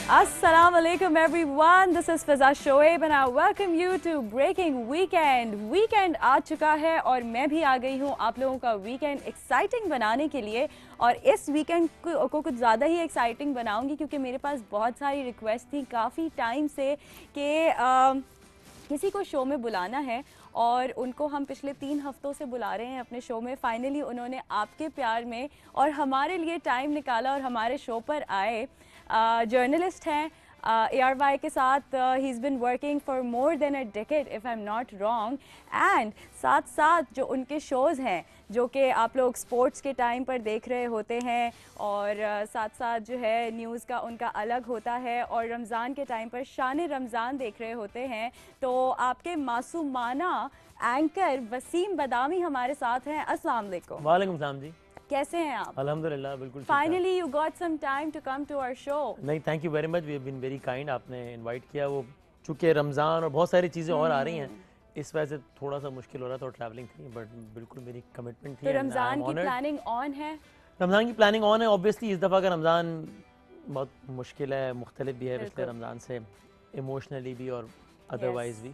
Assalamu alaikum everyone, this is Fiza Shoaib and I welcome you to Breaking Weekend. Weekend आ चुका है और मैं भी आ गई हूँ आप लोगों का वीकेंड एक्साइटिंग बनाने के लिए। और इस वीकेंड को कुछ ज़्यादा ही एक्साइटिंग बनाऊंगी क्योंकि मेरे पास बहुत सारी रिक्वेस्ट थी काफ़ी टाइम से कि किसी को शो में बुलाना है और उनको हम पिछले 3 हफ्तों से बुला रहे हैं अपने शो में। फाइनली उन्होंने आपके प्यार में और हमारे लिए टाइम निकाला और हमारे शो पर आए। जर्नलिस्ट हैं ARY के साथ। He is been working for more than a decade if I am not wrong. And साथ साथ जो उनके शोज़ हैं जो कि आप लोग स्पोर्ट्स के टाइम पर देख रहे होते हैं और साथ साथ जो है न्यूज़ का उनका अलग होता है और रमज़ान के टाइम पर शान रमज़ान देख रहे होते हैं। तो आपके मासूमाना एंकर वसीम बदामी हमारे साथ हैं। अस्सलाम वालेकुम। वालेकुम सलाम जी, कैसे हैं आप? अल्हम्दुलिल्लाह बिल्कुल। Finally you got some time to come to our show. नहीं, thank you very much, we have been very kind. आपने इनवाइट किया, वो चूँकि रमज़ान और बहुत सारी चीज़ें और आ रही हैं इस वजह से थोड़ा सा मुश्किल हो रहा था और ट्रैवलिंग थी, बट बिल्कुल मेरी कमिटमेंट थी। तो रमज़ान की प्लानिंग ऑन है? रमज़ान की प्लानिंग ऑन है। ऑब्वियसली इस दफ़ा का रमज़ान बहुत मुश्किल है, मुख्तलिफ भी है पिछले रमज़ान से, इमोशनली भी और अदरवाइज़ भी।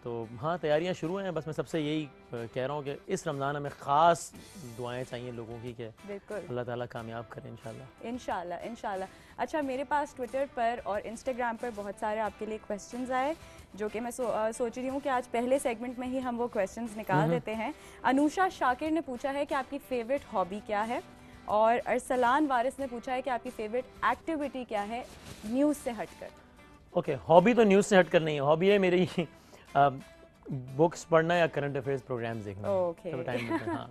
तो हाँ, तैयारियां शुरू हैं। बस मैं सबसे यही कह रहा हूँ कि इस रमज़ान हमें ख़ास दुआएं चाहिए लोगों की कि अल्लाह ताला कामयाब करें इंशाल्लाह। इंशाल्लाह। अच्छा, मेरे पास ट्विटर पर और इंस्टाग्राम पर बहुत सारे आपके लिए क्वेश्चंस आए जो कि मैं सोच रही हूँ कि आज पहले सेगमेंट में ही हम वो क्वेश्चंस निकाल देते हैं। अनुषा शाकिर ने पूछा है कि आपकी फ़ेवरेट हॉबी क्या है, और अरसलान वारिस ने पूछा है कि आपकी फ़ेवरेट एक्टिविटी क्या है न्यूज़ से हटकर। ओके, हॉबी तो न्यूज़ से हटकर नहीं है। हॉबी है मेरी बुक्स पढ़ना या करंट अफेयर्स प्रोग्राम्स देखना। हाँ,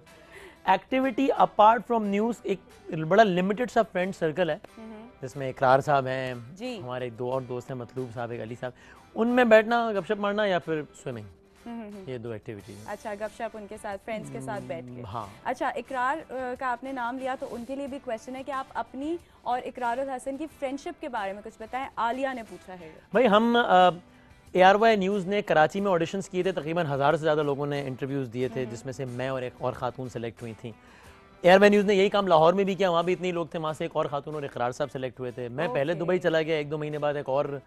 एक्टिविटी अपार्ट फ्रॉम न्यूज़ एक बड़ा लिमिटेड सा फ्रेंड सर्कल है जिसमें इकरार साहब हैं, हमारे 2 और दोस्त हैं, मतलूब साहब, एक अली साहब। उनमें बैठना, गपशप मारना या फिर स्विमिंग, ये 2 एक्टिविटी है। अच्छा, गपशप उनके साथ, फ्रेंड्स के साथ बैठ के। हाँ। अच्छा, इकरार का आपने नाम लिया तो उनके लिए भी क्वेश्चन है कि आप अपनी और इकरारुल हसन की फ्रेंडशिप के बारे में कुछ बताएं। आलिया ने पूछा है। भाई, हम ARY न्यूज़ ने कराची में ऑडिशंस किए थे, तकरीबन 1000 से ज़्यादा लोगों ने इंटरव्यूज़ दिए थे, जिसमें से मैं और एक और ख़ातून सेलेक्ट हुई थी। ARY न्यूज़ ने यही काम लाहौर में भी किया, वहाँ भी इतने लोग थे, वहाँ से एक और खातून और इकरार साहब सेलेक्ट हुए थे। मैं पहले दुबई चला गया, 1-2 महीने बाद एक और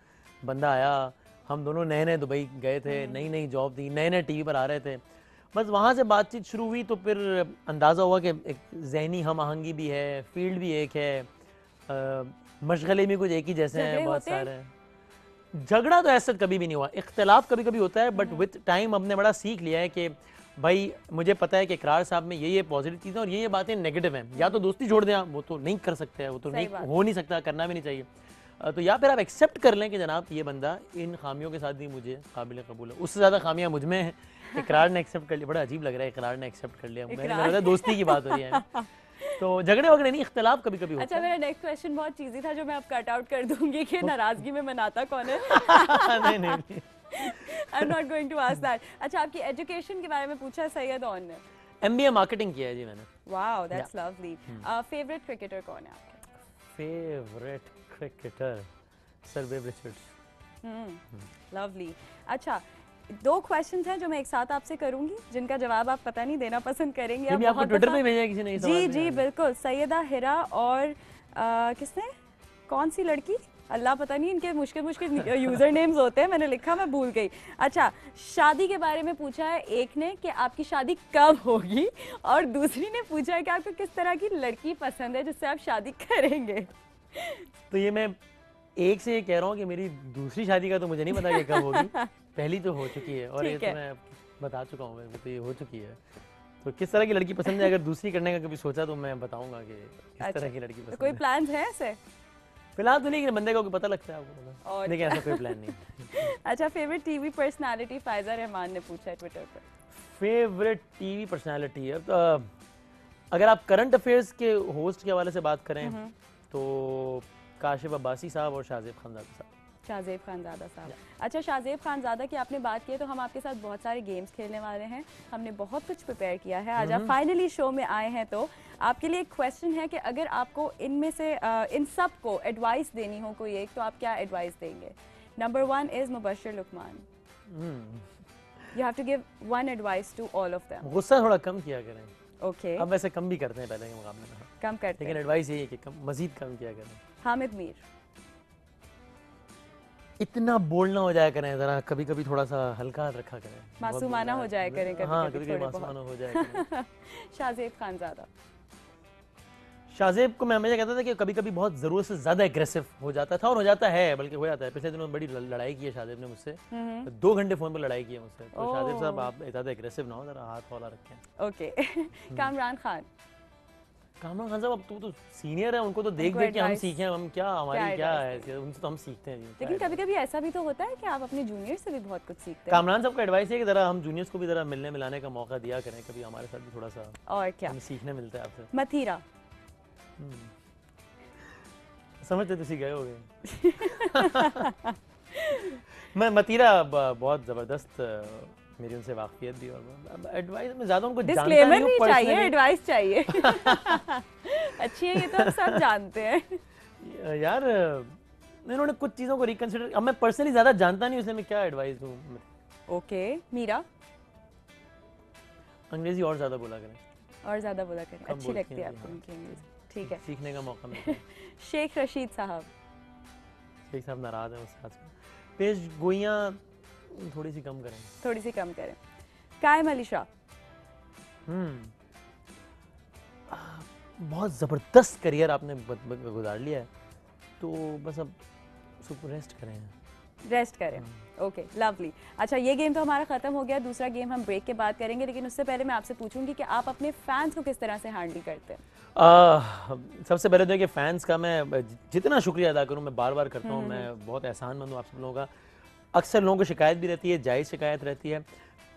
बंदा आया, हम दोनों नए नए दुबई गए थे, नई नई जॉब थी, नए नए TV पर आ रहे थे। बस वहाँ से बातचीत शुरू हुई तो फिर अंदाज़ा हुआ कि एक जहनी हम आहंगी भी है, फील्ड भी एक है, मशगले भी कुछ एक ही जैसे हैं, बहुत सारे। झगड़ा तो ऐसा कभी भी नहीं हुआ, इख्तलाफ कभी कभी होता है, बट विद टाइम हमने बड़ा सीख लिया है कि भाई मुझे पता है कि इकरार साहब में ये पॉजिटिव चीज़ें और ये बातें नेगेटिव हैं, या तो दोस्ती छोड़ दें, वो तो नहीं कर सकते हैं, वो तो नहीं हो नहीं सकता, करना भी नहीं चाहिए। तो या फिर आप एक्सेप्ट कर लें कि जनाब ये बंदा इन खामियों के साथ भी मुझे काबिल कबूल है, उससे ज़्यादा खामियां मुझ में हैं। इकरार ने एक्सेप्ट कर लिया, बड़ा अजीब लग रहा है, इकरार ने एक्सेप्ट कर लिया। मैंने दोस्ती की बात हो रही है, तो झगड़े वगड़े नहीं, इख्तलाफ कभी कभी होता है। अच्छा, मेरा नेक्स्ट क्वेश्चन बहुत चीज़ी था जो मैं अब कट आउट कर दूंगी कि नाराज़गी में मनाता कौन है। नहीं I'm not going to ask that. अच्छा, आपकी एजुकेशन के बारे में पूछा सैयद ऑन ने। MBA मार्केटिंग किया है जी मैंने। Wow, that's lovely. Favourite cricketer कौन है आपके? Favourite cricketer sir Viv Richards. Lovely. अच्छा, 2 क्वेश्चंस हैं जो मैं एक साथ आपसे करूंगी जिनका जवाब आप पता नहीं देना पसंद करेंगे। आप आपको ट्विटर पे भेजा किसी ने? जी बिल्कुल। सैयदा हिरा और किसने, कौन सी लड़की, अल्लाह पता नहीं, इनके मुश्किल यूजर नेम्स होते हैं, मैंने लिखा, मैं भूल गई। अच्छा, शादी के बारे में पूछा है एक ने कि आपकी शादी कब होगी, और दूसरी ने पूछा है कि आपको किस तरह की लड़की पसंद है जिससे आप शादी करेंगे। तो ये मैं एक से ये कह रहा हूँ कि मेरी दूसरी शादी का तो मुझे नहीं पता कि कब होगी, पहली तो हो चुकी है और ये तो मैं बता चुका हूँ, तो ये हो चुकी है। तो किस तरह की लड़की पसंद है, अगर दूसरी करने का कभी सोचा तो मैं बताऊंगा कि किस तरह की लड़की पसंद है। कोई प्लान्स है ऐसे? फिलहाल तो नहीं, बंदे को पता लगता है आपको, लेकिन ऐसा कोई प्लान नहीं। अच्छा, favourite TV personality Faiza Rahman ने पूछा है ट्विटर पर। फेवरेट टीवी पर्सनालिटी है तो अगर आप करंट अफेयर्स के होस्ट के हवाले से बात करें तो काशिफ अब्बासी साहब और शाहजेब खानज़ादा साहब। शाहजेब खानज़ादा साहब। अच्छा, शाहजेब खानज़ादा की आपने बात की है तो हम आपके साथ बहुत सारे गेम्स खेलने वाले हैं, हमने बहुत कुछ प्रिपेयर किया है। आज आप फाइनली शो में आए हैं तो आपके लिए एक क्वेश्चन है कि अगर आपको इनमें से इन सब को एडवाइस देनी हो कोई एक, तो आप क्या एडवाइस देंगे? Number 1 is Mubashir Luqman. You have to give 1 advice to all of them. गुस्सा थोड़ा कम किया करें। ओके, अब वैसे कम भी करते हैं पहले के मुकाबले में, कम करते हैं, लेकिन एडवाइस यही है कि कम, मजीद कम किया करें। हामिद मीर। इतना बोल्ड ना हो जाया करें, जरा कभी कभी थोड़ा सा हल्का रखा करें, मासूमाना हो जाया करें कभी हाँ, कभी कभी थोड़े मासूमाना बहुत। हो जाया करें। शाहजेब खानज़ादा। शाहजेब को मैं हमेशा कहता था कि कभी कभी बहुत ज़रूरत से ज़्यादा एग्रेसिव हो जाता था, और हो जाता है, बल्कि हो जाता है। पिछले दिनों बड़ी लड़ाई की है शाहजेब ने मुझसे, 2 घंटे फ़ोन पर लड़ाई की है मुझसे। तो शाहजेब साहब, आप ज़्यादा एग्रेसिव ना हो, ज़रा हाथ हौला रखें। ओके। कामरान खान। कामरान खान साहब, अब तो सीनियर है, उनको तो देख उनको देख के हम advice- सीखें, हम क्या, हमारी क्या advice है, उनसे तो हम सीखते हैं जी। लेकिन कभी कभी ऐसा भी तो होता है कि आप अपने जूनियर से भी बहुत कुछ सीखते हैं। कामरान साहब का एडवाइस है कि ज़रा हम जूनियर्स को भी ज़रा मिलने मिलाने का मौका दिया करें, कभी हमारे साथ भी थोड़ा सा और क्या। हमें सीखने मिलता है आपसे। मथीरा। समझते तुसी गए होगे। मैं मतीरा बहुत ज़बरदस्त, मेरी उनसे वाकफियत भी, और एडवाइस में ज़्यादा उनको जानता डिस्क्लेमर नहीं हूँ नहीं चाहिए, personally। एडवाइस चाहिए। अच्छी है, ये तो हम सब जानते हैं। यार, इन्होंने कुछ चीज़ों को रिकंसिडर, अब मैं पर्सनली ज़्यादा जानता नहीं हूँ, इसलिए मैं क्या एडवाइस दूँ। ओके। मीरा। अंग्रेजी और ज़्यादा बोला करें, और ज़्यादा बोला करें, कम अच्छी बोलती लगती है हैं जी, आपको हाँ। उनकी इंग्लिश। ठीक है। सीखने का मौका मिलता है। शेख रशीद साहब। शेख साहब नाराज़ हैं उससे आजकल। पेश गोइयाँ थोड़ी सी कम करें। थोड़ी सी कम करें। कायम अली शाह। बहुत ज़बरदस्त करियर आपने गुजार लिया है, तो बस अब उसको रेस्ट करें। रेस्ट करें। Okay, lovely. अच्छा, ये गेम तो हमारा ख़त्म हो गया, दूसरा गेम हम ब्रेक के बाद करेंगे, लेकिन उससे पहले मैं आपसे पूछूंगी कि आप अपने फैंस को किस तरह से हैंडल करते हैं। सबसे पहले तो है कि फ़ैन्स का मैं जितना शुक्रिया अदा करूं, मैं बार बार करता हूं। मैं बहुत एहसानमंद हूं आप सब लोगों का। अक्सर लोगों को शिकायत भी रहती है, जायज़ शिकायत रहती है,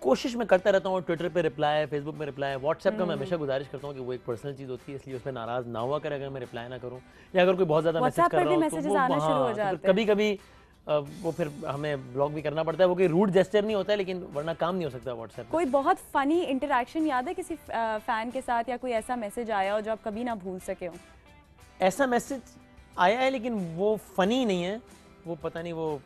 कोशिश मैं करता रहता हूँ। ट्विटर पे रिप्लाई, फेसबुक में रिप्लाई, व्हाट्सएप का मैं हमेशा गुजारिश करता हूँ कि वो एक पर्सनल चीज़ होती है, इसलिए उस पर नाराज़ ना हुआ करें अगर मैं रिप्लाई ना करूँ, या अगर कोई बहुत ज़्यादा मैसेज WhatsApp कर पर रहा भी हो तो मैसेजेस वो आना शुरू हो जाते हैं। कभी कभी वो फिर हमें ब्लॉक भी करना पड़ता है। वो कोई रूड जेस्चर नहीं होता है, लेकिन वरना काम नहीं हो सकता व्हाट्सएप पे। कोई बहुत फनी इंटरेक्शन याद है किसी फैन के साथ, या कोई ऐसा मैसेज आया हो जो आप कभी ना भूल सके हो? ऐसा मैसेज आया है, लेकिन वो फनी नहीं है। वो पता नहीं, वो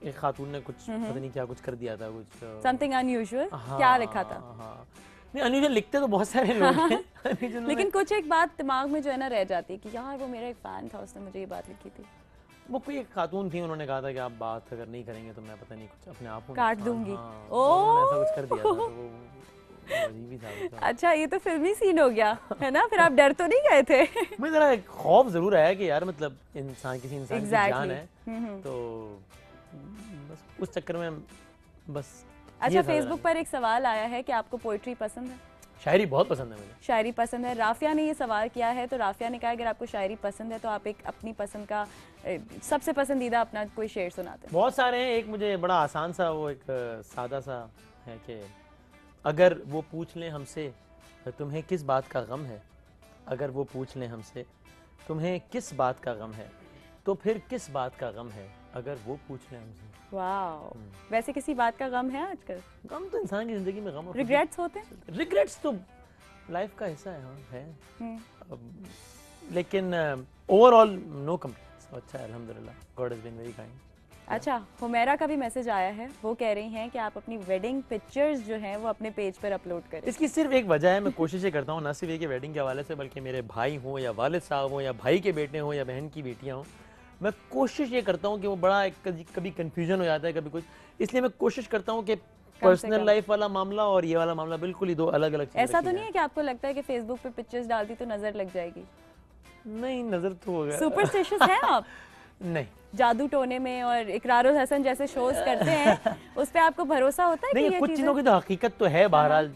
एक खातून ने कुछ पता नहीं क्या कुछ कर दिया था, कुछ समथिंग अनयूजुअल। हाँ, क्या लिखा था? हाँ, नहीं, अनयूजुअल लिखते तो बहुत सारे लोग हैं। unusual लेकिन कुछ एक बात दिमाग में जो है ना रह जाती है कि यार वो मेरा एक फैन था, उसने मुझे ये बात लिखी थी। वो कोई एक खातून थी, उन्होंने कहा था कि आप बात अगर नहीं करेंगे तो मैं पता नहीं कुछ अपने आप को काट नुकसान- दूंगी। हाँ, ओह! उन्होंने ऐसा कुछ कर दिया था, तो वो अजीब ही था वो तो। अच्छा, ये तो फिल्मी सीन हो गया है ना? फिर आप डर तो नहीं गए थे? मुझे ज़रा एक खौफ ज़रूर आया कि यार, मतलब इंसान, किसी इंसान की जान Exactly. है, तो बस उस चक्कर में बस। अच्छा, ये था फेसबुक ज़रा। पर एक सवाल आया है कि आपको पोइट्री पसंद है? शायरी बहुत पसंद है मुझे। शायरी पसंद है। राफिया ने ये सवाल किया है, तो राफिया ने कहा अगर आपको शायरी पसंद है तो आप एक अपनी पसंद का सबसे पसंदीदा अपना कोई शेर सुनाते हैं। बहुत सारे हैं, एक मुझे बड़ा आसान सा, वो एक सादा सा है कि अगर वो पूछ लें हमसे तुम्हें किस बात का गम है, अगर वो पूछ लें हमसे तुम्हें किस बात का गम है, तो फिर किस बात का गम है, अगर वो पूछ लें हमसे। वाह, वैसे किसी बात का गम है आजकल? गम तो इंसान की जिंदगी में गम और रिग्रेट्स होते हैं? रिग्रेट्स तो लाइफ का हिस्सा है, हाँ है। हम्म। लेकिन ओवरऑल नो कंप्लेंट्स, अच्छा है अल्हम्दुलिल्लाह, God has been very kind. अच्छा, हुमैरा का भी मैसेज आया है, वो कह रही हैं कि आप अपनी वेडिंग पिक्चर्स जो हैं वो अपने पेज पर अपलोड करें। इसकी सिर्फ एक वजह है, मैं कोशिश ये करता हूँ ना सिर्फ ये कि वेडिंग के हवाले से, बल्कि मेरे भाई हों या वालिद साहब हों या भाई के बेटे हों या बहन की बेटियाँ हों, मैं कोशिश ये करता हूँ कि वो बड़ा कभी कन्फ्यूजन हो जाता है कभी कुछ, इसलिए मैं कोशिश करता हूँ कि पर्सनल लाइफ वाला मामला और ये वाला मामला बिल्कुल ही दो अलग अलग चीज़ें ऐसा रखी तो जाएं। नहीं है कि आपको लगता है कि फेसबुक पे पिक्चर्स डालती तो नजर लग जाएगी? नहीं, नजर तो हो गया। सुपरस्टिशियस हैं आप? नहीं जादू टोने में और इकरारुल हसन जैसे शोज करते हैं, उस पे आपको भरोसा होता है नहीं, कि ये कुछ चीजें? चीज़ों की तो हकीकत तो है बहरहाल,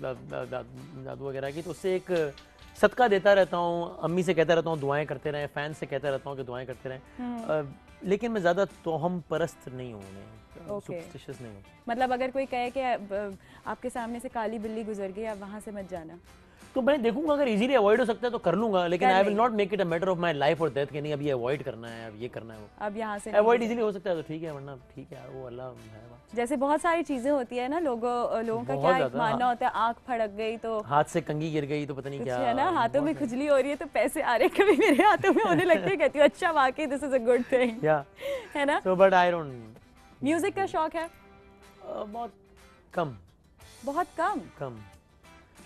जादू वगैरह की, तो उससे एक सदका देता रहता हूँ, अम्मी से कहता रहता हूँ दुआएं करते रहें, फैन से कहता रहता हूँ कि दुआएं करते रहें, लेकिन मैं ज़्यादा तोहम परस्त नहीं हूँ, सुपरस्टिशियस नहीं हूँ। मतलब अगर कोई कहे कि आपके सामने से काली बिल्ली गुजर गई, आप वहां से मत जाना, तो मैं देखूंगा, अगर इजीली अवॉइड हो सकता है तो कर लूंगा, लेकिन I will not make it a matter of my life और डेथ कि नहीं अब ये अवॉइड करना है, अब ये करना है, वो अब यहाँ से अवॉइड इजीली हो सकता है तो ठीक है, वरना ठीक है यार, वो अल्लाह है बात। जैसे बहुत सारी चीजें होती है ना, लोगों का बहुत क्या एक ज़्यादा, मानना होता है, आंख फड़क गई तो हाथ से कंघी गिर गई तो पता नहीं कुछ क्या है ना, हाथों में खुजली हो रही है तो पैसे आ रहे, कभी मेरे हाथों में होने लगते हैं, कहती हूँ अच्छा वाकई this is a good thing, या है ना। So but I don't. Music का शौक है? बहुत कम, बहुत कम। कम,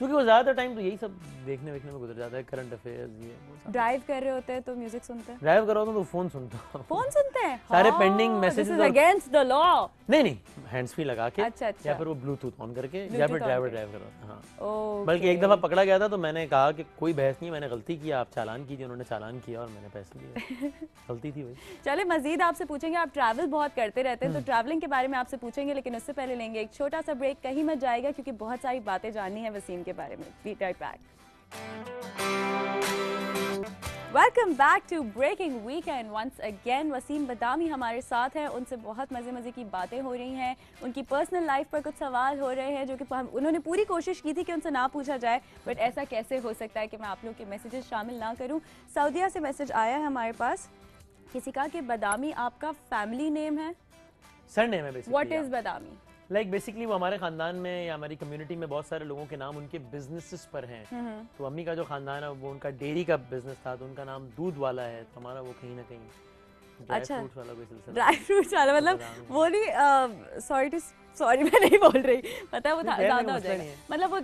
क्योंकि वो ज़्यादातर टाइम तो यही सब देखने में गुजर जाता है, करंट अफेयर्स ये वो सब। ड्राइव कर रहे होते हैं तो म्यूजिक सुनते हैं? ड्राइव कर रहा होता हूँ तो फ़ोन सुनता हूँ। फोन सुनते हैं? सारे हाँ, pending this messages is against the law। नहीं हैंड्स फ्री लगा के, अच्छा, अच्छा। या फिर वो ब्लूटूथ ऑन करके, या Bluetooth फिर on ड्राइवर करके। ड्राइव कर रहा था। हाँ, ओके। बल्कि एक दफ़ा पकड़ा गया था तो मैंने कहा कि कोई बहस नहीं, मैंने गलती किया, आप चालान कीजिए। उन्होंने चालान किया और मैंने पैसे दिए। गलती थी भाई। चले मजीद आपसे पूछेंगे, आप ट्रैवल बहुत करते रहते हैं तो ट्रैवलिंग के बारे में आपसे पूछेंगे, लेकिन उससे पहले लेंगे एक छोटा सा ब्रेक। कहीं मत जाएगा क्योंकि बहुत सारी बातें जाननी है वसीम के बारे में। Be right back. Welcome back to breaking weekend once again. Waseem Badami हमारे साथ हैं, उनसे बहुत मज़े की बातें हो रही हैं, उनकी पर्सनल लाइफ पर कुछ सवाल हो रहे हैं जो कि उन्होंने पूरी कोशिश की थी कि उनसे ना पूछा जाए, बट ऐसा कैसे हो सकता है कि मैं आप लोग के मैसेजेस शामिल ना करूं। सऊदीया से मैसेज आया है हमारे पास, किसी का कि बदामी आपका फैमिली नेम है? सर नेम है basically. What is Badami? Like basically वो हमारे खानदान में या हमारी कम्युनिटी में बहुत सारे लोगों के नाम उनके बिजनेसेस पर हैं। तो अम्मी का जो खानदान है वो उनका डेयरी का बिजनेस था, तो उनका नाम दूध वाला है, तो हमारा वो कहीं ना कहीं ड्राई फ्रूट्स वाला कोई सिलसिला। ड्राई फ्रूट्स वाला मतलब वो नहीं, सॉरी मैं नहीं बोल रही, पता है वो ज़्यादा हो जाएगा। मतलब वो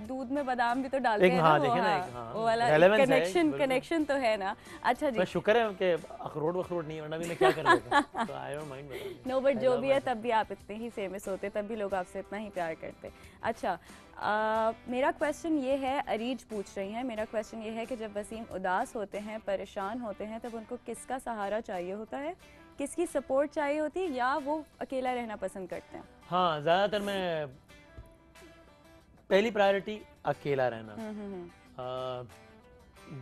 दूध में बादाम भी तो डालते हैं ना, वो वाला कनेक्शन तो है ना। अच्छा जी, शुक्र है कि अखरोट नहीं, वरना भी मैं क्या कर लेता। तो I don't mind. No but जो भी है तब भी आप इतने ही फेमस होते, तब भी लोग आपसे इतना ही प्यार करते। अच्छा, मेरा क्वेश्चन ये है, अरीज पूछ रही हैं, मेरा क्वेश्चन ये है कि जब वसीम उदास होते हैं, परेशान होते हैं, तब उनको किसका सहारा चाहिए होता है? किसकी सपोर्ट चाहिए होती है, या वो अकेला रहना पसंद करते हैं? हाँ, ज़्यादातर मैं पहली प्रायोरिटी अकेला रहना।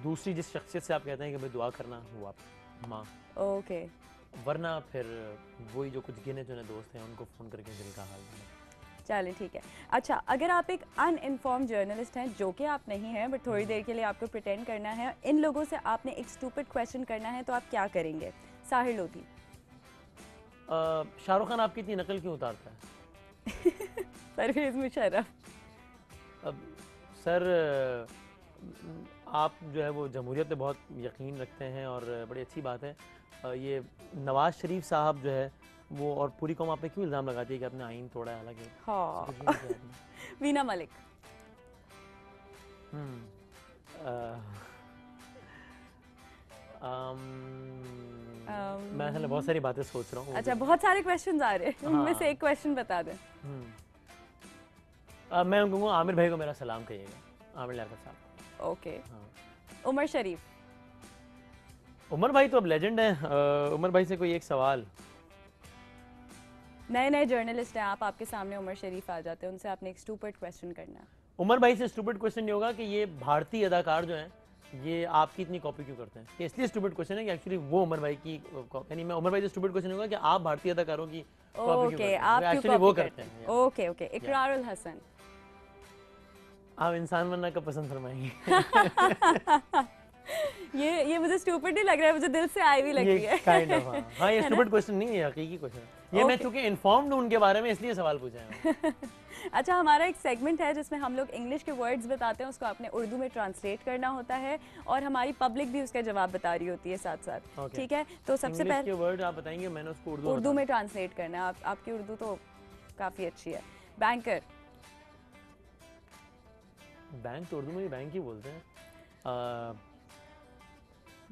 दूसरी जिस शख्सियत से आप कहते हैं कि भाई दुआ करना, वो आप माँ। ओके। वरना फिर वही जो कुछ गिने चुने दोस्त हैं उनको फ़ोन करके दिल का हाल देना। चलें ठीक है। अच्छा, अगर आप एक अनइन्फॉर्म्ड जर्नलिस्ट हैं, जो कि आप नहीं हैं, बट थोड़ी देर के लिए आपको प्रिटेंड करना है, इन लोगों से आपने एक स्टूपिड क्वेश्चन करना है, तो आप क्या करेंगे? साहिर लोधी। शाहरुख खान आपकी इतनी नकल क्यों उतारता है? परवेज़ मुशर्रफ। अब सर, आप जो है वो जमहूरियत पे बहुत यकीन रखते हैं और बड़ी अच्छी बात है। ये नवाज शरीफ साहब जो है वो और पूरी कौम आप पे क्यों इल्ज़ाम लगाती है कि आपने आइन तोड़ा है? हालांकि हाँ। वीना मलिक। मैं असल में बहुत सारी बातें सोच रहा हूँ। अच्छा, बहुत सारे क्वेश्चंस आ रहे हैं, उनमें से एक क्वेश्चन बता दें। मैं कहूँगा आमिर भाई को मेरा सलाम कहिएगा, आमिर लियाकत साहब। ओके। उमर शरीफ। उमर भाई तो अब लेजेंड है। उमर भाई से कोई एक सवाल। नए जर्नलिस्ट हैं आप, आपके सामने उमर शरीफ आ जाते हैं, उनसे आपने एक स्टूपिड क्वेश्चन करना है। उमर भाई से स्टूपिड क्वेश्चन ये होगा कि ये भारतीय अदाकार जो हैं ये आपकी इतनी कॉपी क्यों करते हैं? ये इसलिए स्टूपिड क्वेश्चन है कि एक्चुअली वो उमर भाई की, यानी मैं उमर भाई से स्टूपिड क्वेश्चन होगा कि आप भारतीय अदाकारों की कॉपी क्यों करते हैं? आप एक्चुअली वो करते हैं। Okay okay. इकरारुल हसन। आप इंसान बनना कब पसंद फरमाएंगे? ये मुझे स्टूपिड नहीं लग रहा है, मुझे दिल से आई हुई लग रही है। Kind of. हाँ, ये स्टूपिड क्वेश्चन नहीं है, हकीकी क्वेश्चन है। ये मैं चूंकि इन्फॉर्म्ड हूं उनके बारे में इसलिए सवाल पूछा है। अच्छा, हमारा एक सेगमेंट है जिसमें हम लोग इंग्लिश के वर्ड्स बताते हैं, उसको आपने उर्दू में ट्रांसलेट करना होता है और हमारी पब्लिक भी उसका जवाब बता रही होती है साथ साथ। ठीक है, तो सबसे पहले वर्ड आप बताएंगे, मैंने उसको उर्दू में ट्रांसलेट करना है। आपकी उर्दू तो काफ़ी अच्छी है। बैंकर। बैंक तो उर्दू में भी बैंक ही बोलते हैं।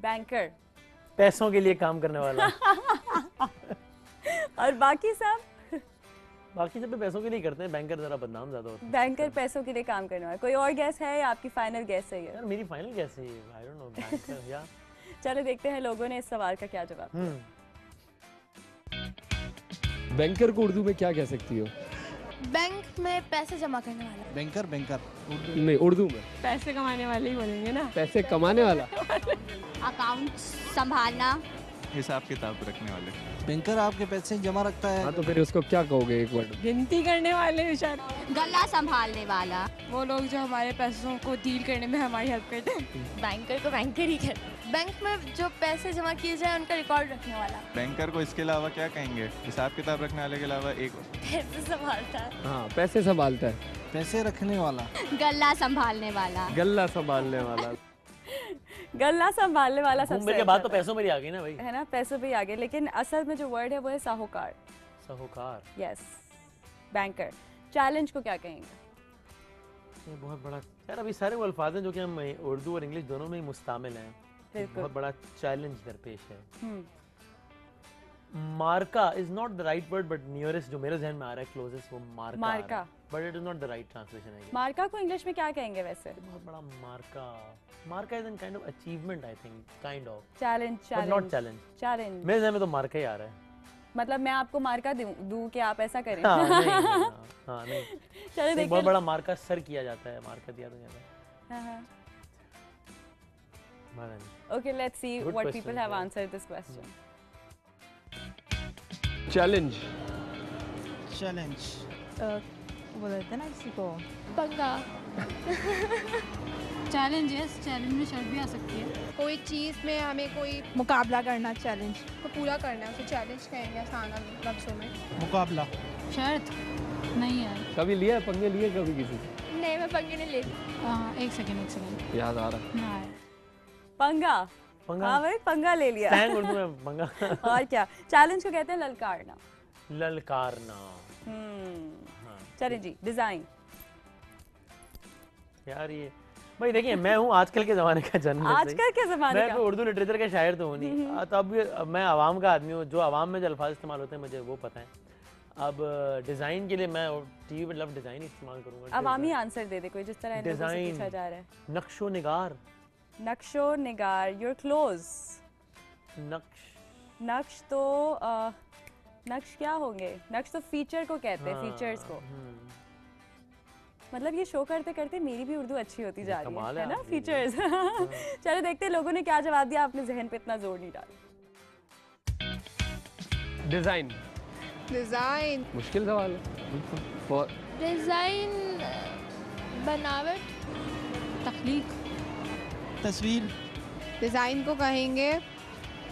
बैंकर पैसों के लिए काम करने वाला। और बाकी सब भी पैसों के लिए करते हैं, बैंकर जरा बदनाम ज्यादा होता है। बैंकर पैसों के लिए काम करने वाला। कोई और गैस है या आपकी फाइनल गैस है? यार मेरी फाइनल गैस है, आई डोंट नो, बैंकर या। चलो देखते हैं लोगों ने इस सवाल का क्या जवाब दिया। बैंकर को उर्दू में क्या कह सकती हो? बैंक में पैसे जमा करने वाला। बैंकर नहीं, उर्दू में पैसे कमाने वाले ही बोलेंगे ना। पैसे कमाने वाला। अकाउंट संभालना, हिसाब किताब रखने वाले। बैंकर आपके पैसे जमा रखता है। हाँ, तो फिर उसको क्या कहोगे एक वर्ड? गिनती करने वाले शायद। गला संभालने वाला। वो लोग जो हमारे पैसों को डील करने में हमारी हेल्प करते हैं। बैंकर को बैंकर ही कहते हैं। बैंक में जो पैसे जमा किए जाए उनका रिकॉर्ड रखने वाला। बैंकर को इसके अलावा क्या कहेंगे? हिसाब किताब रखने वाले के अलावा एक पैसे संभालता है। हाँ, पैसे संभालता है। पैसे रखने वाला। गला संभालने वाला। गल्ला संभालने वाला। गल्ला संभालने वाला सबसे के बाद तो पैसों में ही आ गई ना भाई, है ना, पैसों पे ही आ गए। लेकिन असल में जो वर्ड है वो है साहूकार। साहूकार। यस। बैंकर। चैलेंज को क्या कहेंगे? ये बहुत बड़ा यार, अभी सारे वो अल्फाज हैं जो कि हम उर्दू और इंग्लिश दोनों में ही मुस्तामिल हैं। बिल्कुल। बहुत बड़ा चैलेंज दरपेश है। हम्म, मार्का is not the right word, but nearest जो मेरे जहन में आ रहा है क्लोजेस्ट वो मार्का। मार्का। But it is not the right translation है। मार्का को इंग्लिश में क्या कहेंगे वैसे? बहुत बड़ा मार्का। मार्का is an kind of achievement, I think, kind of, challenge, but not challenge. Challenge मेरे जहन में तो मार्का ही आ रहा है। मतलब मैं आपको मार्का दूं कि आप ऐसा करें? हाँ, नहीं, नहीं, हाँ, नहीं। चलो एक देखते बहुत बड़ा मार्का सर किया जाता है, मार्का दिया तो जाता है। मारा नहीं। Okay, let's see Good what question, people have yeah. Answered this question. Challenge. Challenge वो देते हैं ना किसी को पंगा। चैलेंज है, चैलेंज में शर्ट भी आ सकती है। कोई चीज़ में हमें कोई मुकाबला करना, चैलेंज को पूरा करना है, उसे चैलेंज कहेंगे आसान लफ्ज़ों में। मुकाबला। शर्ट नहीं यार। कभी लिया है, पंगे लिए कभी किसी से? नहीं, मैं पंगे नहीं लेती। हाँ, एक सेकंड याद आ रहा है। हाँ पंगा। पंगा। हाँ भाई, पंगा ले लिया। स्लैंग उर्दू में पंगा। और क्या? चैलेंज को कहते हैं ललकारना। ललकारना। हाँ। चलिए जी, डिजाइन। यार ये भाई देखिए, मैं हूँ आजकल के ज़माने का जर्नलिस्ट। आजकल के ज़माने मैं का। तो उर्दू लिटरेचर का शायर तो हूँ नहीं। तो अब मैं आवाम का आदमी हूँ, जो आवाम में जो अल्फाज इस्तेमाल होते हैं मुझे वो पता है। अब डिज़ाइन के लिए मैं टीवी पे लफ्ज़ डिज़ाइन इस्तेमाल करूँगा। अवामी आंसर दे दे कोई, जिस तरह इन लोगों से डिज़ाइन। पूछा जा रहा है। नक्शो निगार। नक्शो निगार, यूर क्लोज। नक्श। नक्श तो नक्श क्या होंगे? नक्श तो फीचर को कहते हैं, फीचर्स को। मतलब ये शो करते करते मेरी भी उर्दू अच्छी होती जा रही कमाल है है ना? आपकी। फीचर्स। चलो देखते हैं लोगों ने क्या जवाब दिया, अपने जहन पे इतना जोर नहीं डाला। डिजाइन। डिज़ाइन, मुश्किल सवाल है। बहुत। डिज़ाइन, बनावट, तख्लीक। तस्वीर। डिज़ाइन को कहेंगे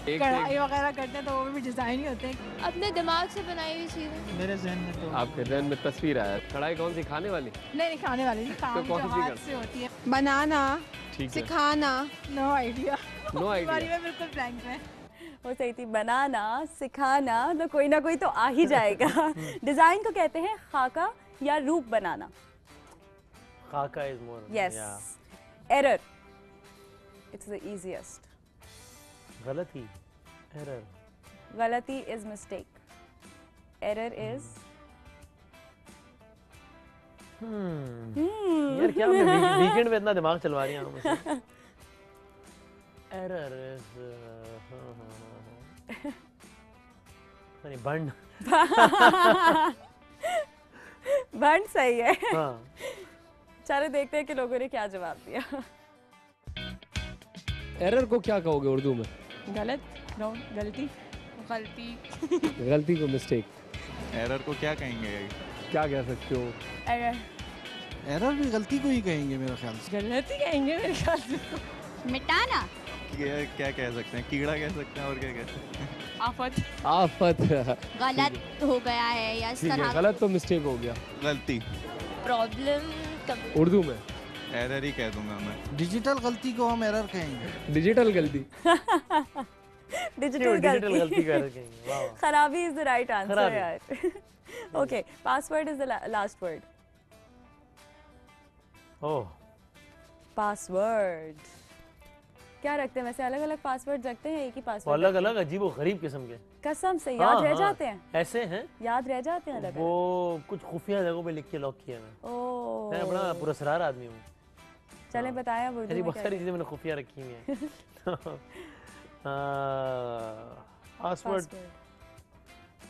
एक कढ़ाई वगैरह करते हैं तो वो भी डिज़ाइन ही होते हैं। अपने दिमाग से बनाई हुई चीज़ें। मेरे जहन में तो आपके जहन में तस्वीर आया। कढ़ाई कौन सी, खाने वाली? नहीं, खाने वाली नहीं, काम कौन जो सी हाथ कर- से होती है। बनाना, ठीक है। सिखाना। No idea. No idea. में बिल्कुल ब्लैंक है। वो सही थी, बनाना, सिखाना, तो कोई ना कोई तो आ ही जाएगा। डिजाइन को कहते हैं खाका या रूप बनाना। खाका is more. Yes. Error, it's the easiest. गलती। एरर। गलती इज मिस्टेक, एरर इज यार क्या मैं वीकेंड में इतना दिमाग चलवा रही हूँ मुझसे। एरर इज नहीं बंड। बंद सही है। हाँ। चलो देखते हैं कि लोगों ने क्या जवाब दिया। एरर को क्या कहोगे उर्दू में? गलत, नो, गलती। गलती को मिस्टेक। एरर को क्या कहेंगे? क्या कह सकते हो? एरर, एरर भी गलती को ही कहेंगे मेरे ख्याल से। गलती कहेंगे मेरे ख्याल से। मिटाना, क्या कह सकते हैं? कीड़ा कह सकते हैं, और क्या कह सकते हैं? आफत। आफत। गलत हो गया है या इस ठीक है, तरह गलत तो मिस्टेक हो गया। गलती। प्रॉब्लम। उर्दू में एरर ही कह दूंगा मैं। डिजिटल गलती को हम एरर कहेंगे। डिजिटल गलती। डिजिटल गलती गलती। कर कहेंगे। वाह वाह। खराबी इज द राइट आंसर खराबी। यार। Okay, password is the last word. Oh, password क्या रखते हैं वैसे? अलग अलग पासवर्ड रखते हैं, एक ही पासवर्ड? अलग अलग अजीब और गरीब किस्म के। कसम से हाँ, याद रह हाँ, जाते हैं? ऐसे हैं याद रह जाते हैं अलग वो, कुछ खुफिया जगहों पे लिख के लॉक किया मैं। ओह, मैं बड़ा पुरस्कार आदमी हूँ। चले बताया वो ऐसी बहुत सारी चीजें मैंने खुफिया रखी हुई हैं। पासवर्ड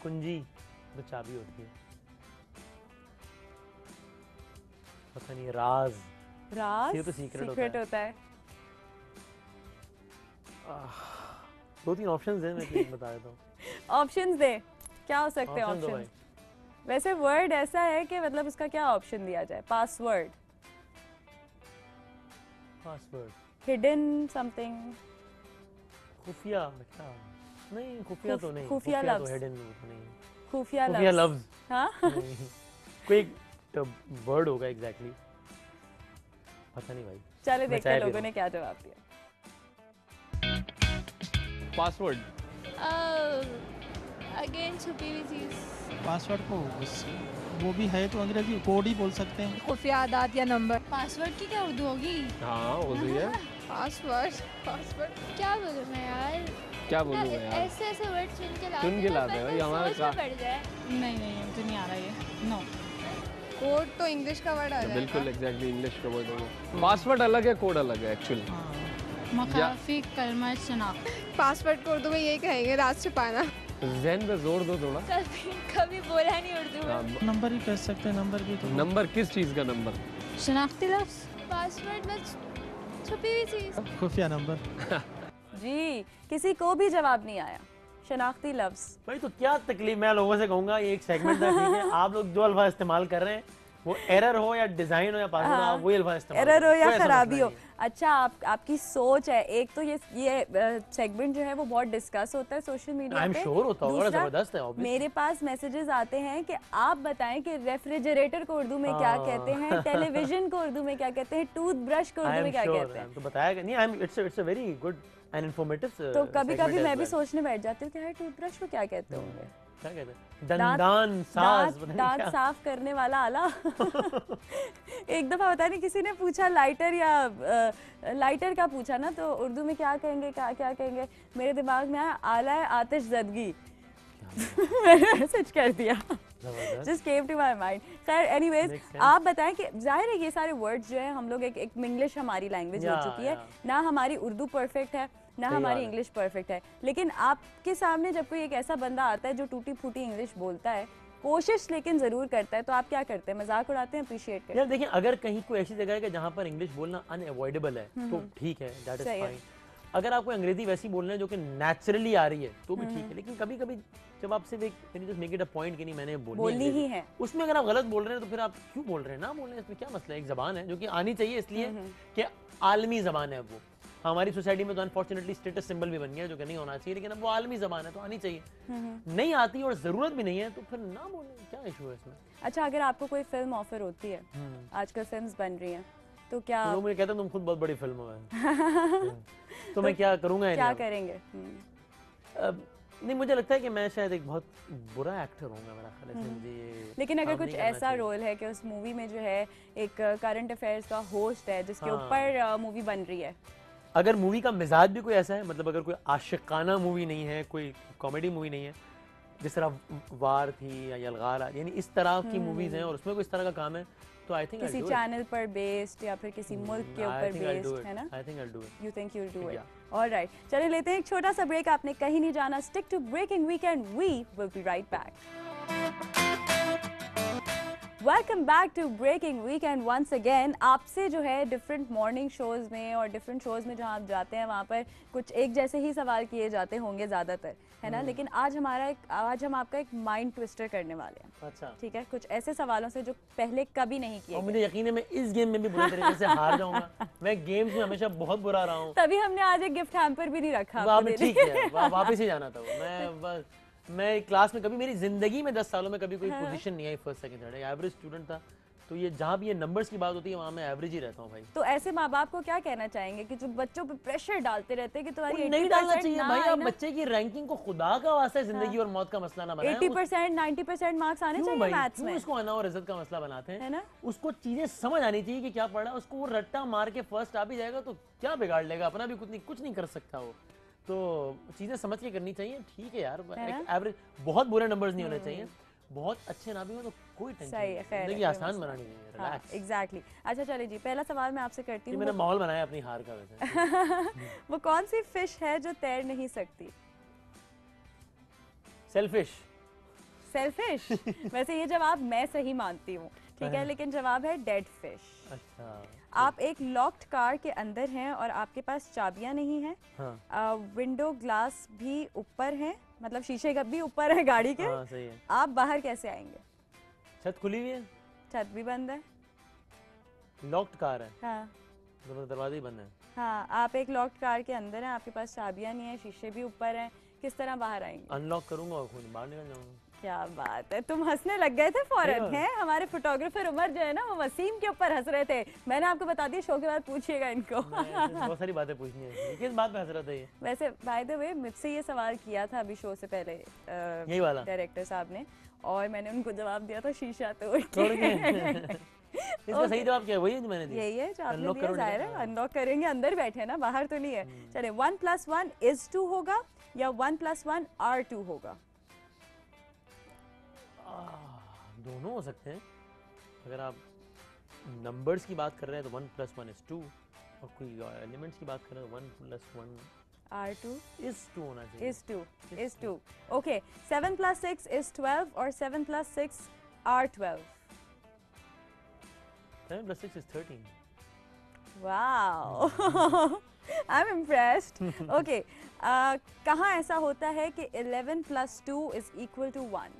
कुंजी तो चाबी होती है। पता नहीं, राज। राज ये तो secret सीक्रेट होता है। दो तीन ऑप्शंस हैं, मैं एक बता देता हूँ। ऑप्शंस दे, क्या हो सकते हैं ऑप्शन दो ऑप्शंस? वैसे वर्ड ऐसा है कि मतलब उसका क्या ऑप्शन दिया जाए? पासवर्ड, पासवर्ड, हिडन समथिंग, खुफिया क्या? नहीं, खुफिया तो नहीं। खुफिया तो लफ्ज़। हिडन तो नहीं। खुफिया खुफिया लफ्ज़। लफ्ज। हाँ, नहीं। कोई एक वर्ड होगा एग्जैक्टली, पता नहीं भाई। चले देखते हैं बचा लोगों लिया। ने क्या जवाब दिया। पासवर्ड। अगेन छुपी हुई चीज़। पासवर्ड को वो भी है तो अंग्रेजी कोड ही बोल सकते हैं। खुफिया आदात या नंबर। पासवर्ड की क्या उर्दू होगी? हाँ हो गई है। पासवर्ड क्या बोलूँ मैं यार, क्या बोलूँ मैं यार? ऐसे ऐसे वर्ड चुन के चुन के लाते पर हैं, कोई ये हमारा सोच में का- पड़ जाए। नहीं मुझे नहीं आ रहा ये। नो। कोड तो इंग्लिश का वर्ड आ जाएगा। बिल्कुल एग्जैक्टली इंग्लिश का वर्ड होगा। पासवर्ड अलग है, कोड अलग है एक्चुअली। मखाफी कलमा शनाख्त। पासवर्ड को उर्दू में यही कहेंगे, राज छुपाना। ज़हन पे जोर दो थोड़ा। कभी बोला नहीं उर्दू में। हाँ, नंबर ही कह सकते हैं, नंबर भी तो नंबर किस चीज़ का नंबर? शनाख्ती लफ्ज़। पासवर्ड में छुपी हुई चीज़। खुफिया नंबर। जी, किसी को भी जवाब नहीं आया। शनाख्ती लफ्ज। भाई तो क्या तकलीफ, मैं लोगों से कहूंगा ये एक सेगमेंट है, ठीक है, आप लोग जो अल्फाज इस्तेमाल कर रहे हैं वो एरर हो या डिजाइन हो या पासवर्ड हो, आप वही अल्फाज इस्तेमाल एरर हो करें, या कोई ऐसा खराबी मसला हो। नहीं है। अच्छा, आपकी सोच है। एक तो ये सेगमेंट जो है वो बहुत डिस्कस होता है सोशल मीडिया I'm पे। sure होता होगा, दूसरा, जबरदस्त है, obviously। मेरे पास मैसेजेस आते हैं कि आप बताएं कि रेफ्रिजरेटर को उर्दू में क्या हाँ। कहते हैं, टेलीविजन को उर्दू में क्या कहते हैं, टूथब्रश को I उर्दू am में क्या sure, कहते हैं। तो बताया नहीं, it's a very good and informative तो कभी कभी मैं भी well. सोचने बैठ जाती हूँ कि यार टूथब्रश को क्या कहते होंगे। क्या कहते हैं, दंदान साज, पता नहीं दांत क्या। साफ करने वाला आला। एक दफा पता नहीं किसी ने पूछा लाइटर या लाइटर का पूछा ना, तो उर्दू में क्या कहेंगे, क्या क्या कहेंगे, मेरे दिमाग में आया आला है आतिश ज़दगी। मैंने मैसेज कर दिया, just came to my mind. खैर एनीवेज, Makes sense. आप बताएं कि जाहिर है ये सारे वर्ड्स जो है हम लोग एक इंग्लिश हमारी लैंग्वेज हो Yeah, चुकी है yeah. ना, हमारी उर्दू परफेक्ट है ना सही हमारी बात है। इंग्लिश परफेक्ट है, लेकिन आपके सामने जब कोई एक ऐसा बंदा आता है जो टूटी फूटी इंग्लिश बोलता है, कोशिश लेकिन जरूर करता है, तो आप क्या करते हैं? मजाक उड़ाते हैं, अप्रिशिएट करते हैं? यार देखिए, अगर कहीं कोई ऐसी जगह है कि जहाँ पर इंग्लिश बोलना अनअवॉइडेबल है तो ठीक है, दैट इज सही है। फाइन। अगर आपको अंग्रेजी वैसी बोलना है जो कि नेचुरली आ रही है तो भी ठीक है, लेकिन कभी कभी जब आपसे just make it a point कि नहीं मैंने बोलनी ही अंग्रेजी, है। उसमें अगर आप गलत बोल रहे हैं तो फिर आप क्यों बोल रहे हैं? ना बोलने इसमें क्या मसला है? एक जबान है जो कि आनी चाहिए, इसलिए कि आलमी जबान है वो। हमारी सोसाइटी में तो अनफॉर्चुनेटली स्टेटस सिंबल भी बन गया है जो कि नहीं होना चाहिए, लेकिन अब वो आलमी जबान है तो आनी चाहिए। नहीं आती और जरूरत भी नहीं है तो फिर ना बोले, क्या इशू है इसमें? अच्छा, अगर आपको कोई फिल्म ऑफर होती है, आजकल फिल्म्स बन रही हैं, तो क्या लोग मुझे कहते हैं तुम खुद बहुत बड़ी फिल्म है तो मैं क्या करूंगा या क्या नहीं? करेंगे? नहीं, मुझे लगता है कि मैं शायद एक बहुत बुरा एक्टर होऊंगा, मेरा ख्याल है, मुझे ये लेकिन अगर काम कुछ नहीं करना ऐसा चाहिए। रोल है कि उस मूवी में जो है एक करंट अफेयर्स का होस्ट है जिसके हाँ। ऊपर मूवी बन रही है, अगर मूवी का मिजाज भी कोई ऐसा है, मतलब अगर कोई आशिकाना मूवी नहीं है, कोई कॉमेडी मूवी नहीं है, जिस तरह वार थी या यलगार, यानी इस तरह की मूवीज हैं और उसमें कोई इस तरह का काम है, तो आई थिंक किसी चैनल पर बेस्ड या फिर किसी मुल्क के ऊपर बेस्ड, है ना? I think I do it. You think you do it? Yeah. Alright, चलिए लेते हैं एक छोटा सा ब्रेक। आपने कहीं नहीं जाना, stick to breaking weekend, we will be right back. Welcome back to breaking weekend once again. आपसे जो है डिफरेंट मॉर्निंग शोज़ में और डिफरेंट शोज़ में जहाँ आप जाते हैं वहाँ पर कुछ एक जैसे ही सवाल किए जाते होंगे ज़्यादातर, है ना? लेकिन आज हम आपका एक माइंड ट्विस्टर करने वाले हैं। अच्छा, ठीक है, कुछ ऐसे सवालों से जो पहले कभी नहीं किए और गए। मुझे यकीन है मैं इस गेम में भी बुरी तरीके से हार जाऊंगा। मैं गेम्स में हमेशा बहुत बुरा रहा हूँ। तभी हमने आज एक गिफ्ट हैम्पर भी नहीं रखा वो आपको आपने देने। ठीक है, वापस ही जाना था वो। मैं क्लास में कभी, मेरी जिंदगी में 10 सालों में कभी कोई पोजीशन नहीं आई first second third, average student था। तो ये जहाँ भी ये नंबर्स की बात होती है वहाँ मैं एवरेज ही रहता हूँ भाई। तो ऐसे माँ बाप को क्या कहना चाहेंगे कि जो बच्चों पे प्रेशर डालते रहते हैं कि तुम्हारी नहीं डालना 80% चाहिए ना भाई, आए आप ना, बच्चे की रैंकिंग को खुदा का वास्ता है, जिंदगी और मौत का मसला ना बनाएं। 80% 90% मार्क्स आने क्यों चाहिए भाई, मैथ्स क्यों में, इसको आना और इज्जत का मसला बनाते हैं? है ना? उसको चीजें समझ आनी चाहिए कि क्या पढ़ा है, उसको वो रट्टा मार के फर्स्ट आ भी जाएगा तो क्या बिगाड़ लेगा, अपना भी कुछ नहीं कर सकता वो। तो चीजें समझ के करनी चाहिए, ठीक है यार। एक एवरेज, बहुत बुरे नंबर्स नहीं होने चाहिए, बहुत अच्छे ना भी हो तो कोई टेंशन सही है, नहीं, खैर है, जिंदगी कोई आसान मसला बनानी चाहिए, हाँ, रिलैक्स। एग्जैक्टली। अच्छा चलिए जी, पहला सवाल मैं आपसे करती ये हूँ। मैंने माहौल बनाया अपनी हार का वैसे। वो कौन सी फिश है जो तैर नहीं सकती? सेल्फिश। सेल्फिश? वैसे ये जवाब मैं सही मानती हूँ, ठीक है, लेकिन जवाब है डेड फिश। अच्छा, आप एक लॉक्ड कार के अंदर हैं और आपके पास चाबियां नहीं हैं, हाँ विंडो ग्लास भी ऊपर है, मतलब शीशे का भी ऊपर है गाड़ी के, हाँ सही है। आप बाहर कैसे आएंगे? छत खुली हुई है, छत भी बंद है। लॉक्ड कार है, हाँ तो दरवाजे ही बंद है। हाँ, आप एक लॉक्ड कार के अंदर हैं, आपके पास चाबियां नहीं है, शीशे भी ऊपर हैं, किस तरह बाहर आएंगे? अनलॉक करूंगा और खुद बाहर निकल जाऊंगा। क्या बात है, तुम हंसने लग गए थे फौरन नहीं, हैं। हमारे फोटोग्राफर उमर जो है ना वो वसीम के ऊपर हंस रहे थे। मैंने आपको बता दिया, शो के बाद पूछिएगा इनको। बहुत सारी बातें पूछनी है, किस बात पे हंस रहा था ये? वैसे बाय द वे मुझसे ये सवाल किया था अभी शो से पहले यही वाला डायरेक्टर साहब ने, और मैंने उनको जवाब दिया था शीशा तोड़ तोड़ के। के। इसका सही जवाब क्या है? वही है जो मैंने दिया। यही है जो आपने Unlock दिया, करो जाहिर है अनलॉक करेंगे, अंदर बैठे हैं ना, बाहर तो नहीं है। चले 1 + 1 = 2 होगा या 1 + 1 R2 होगा? दोनों हो सकते हैं। अगर आप नंबर्स की बात कर रहे हैं तो 1 + 1 = 2, और कोई एलिमेंट्स की बात कर रहे हैं 1 + 1 R2 is 2 होना चाहिए। is 2. Okay, 7 + 6 = 12 or 7 + 6 are 12? 7 + 6 = 13। Wow. I'm impressed. Okay, कहाँ ऐसा होता है कि 11 + 2 = 1?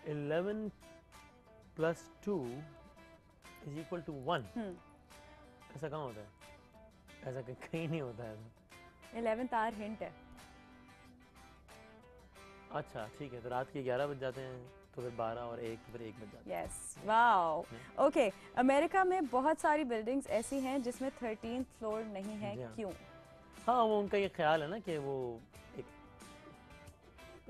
11 + 2 = 1। ऐसा कहाँ होता है? ऐसा कहीं नहीं होता है ऐसा। 11th आवर हिंट है। अच्छा ठीक है, तो रात के 11 बज जाते हैं तो फिर 12 और 1 तो फिर 1 बज जाता है। Yes, wow. ओके, अमेरिका में बहुत सारी बिल्डिंग्स ऐसी हैं जिसमें 13th फ्लोर नहीं है, जी हाँ। क्यों? हाँ, वो उनका ये ख्याल है ना कि वो एक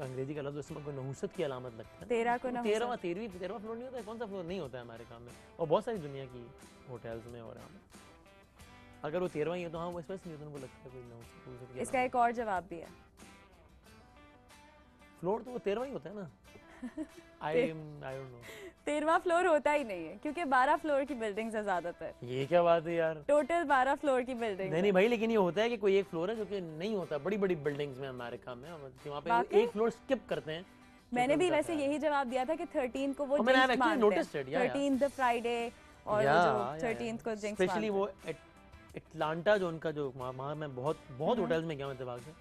अंग्रेजी का लफ्ज़ उसमें कोई नहुसत की अलामत लगता है। 13 को नहुसत। 13वां फ्लोर नहीं होता है? कौन सा फ्लोर नहीं होता है अमेरिका में? और बहुत सारी दुनिया की होटल्स में और यहाँ पे। अगर वो 13वां ही है तो हाँ वो स्पेशली उनको लगता है कोई नहुसत की इसका एक और जवाब भी है। फ्लोर तो वो 13वां ही होता है ना। I don't know. 13वां फ्लोर होता ही नहीं है क्योंकि 12 फ्लोर की बिल्डिंग्स है ज्यादातर। ये क्या बात है यार? टोटल 12 फ्लोर की बिल्डिंग। नहीं भाई, लेकिन ये होता है कि कोई एक फ्लोर है जो कि नहीं होता बड़ी बड़ी बिल्डिंग्स में अमेरिका में, वहाँ पे वो एक फ्लोर स्किप करते हैं। मैंने भी वैसे यही जवाब दिया था कि 13 को वो मैंने जिंक्स मानते noticed it, हैं। 13th फ्राइडे और वो जो 13th को जिंक्स मानते स्पेशली वो एटलांटा जो उनका जो वहाँ मैं बहुत होटल्स में गया हूँ इत्तेफाक से,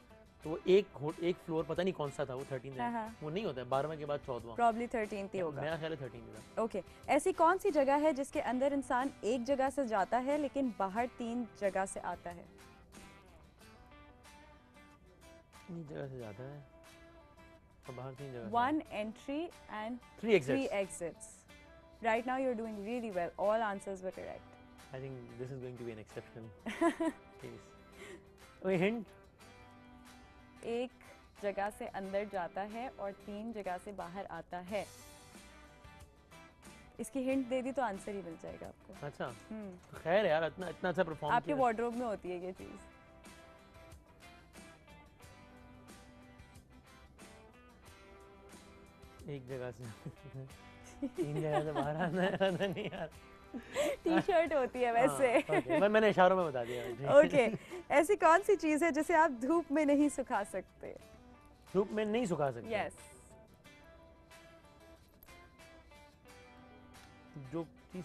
तो वो एक फ्लोर पता नहीं कौन सा था वो 13 है, वो नहीं होता है 12वें के बाद 14वां। प्रॉब्ली 13th ही होगा। मेरा ख्याल है 13 था। ओके, ऐसी कौन सी जगह है जिसके अंदर इंसान एक जगह से जाता है लेकिन बाहर 3 जगह से आता है? तीन जगह से जाता है और बाहर 3 जगह। 1 entry and 3 exits. Right now you're doing really well. All answers were correct. I think this is going to be an exception case. कोई hint? एक जगह से अंदर जाता है और 3 जगह से बाहर आता है। इसकी हिंट दे दी तो आंसर ही मिल जाएगा आपको। अच्छा, खैर यार इतना अच्छा परफॉर्म आपके वार्डरोब में होती है ये चीज। एक जगह से 3 जगह से बाहर आना नहीं यार। टी शर्ट होती है वैसे। okay, मैंने इशारों में बता दिया। ओके, ऐसी कौन सी चीज है जिसे आप धूप में नहीं सुखा सकते? धूप में नहीं सुखा सकते? यस। जो चीज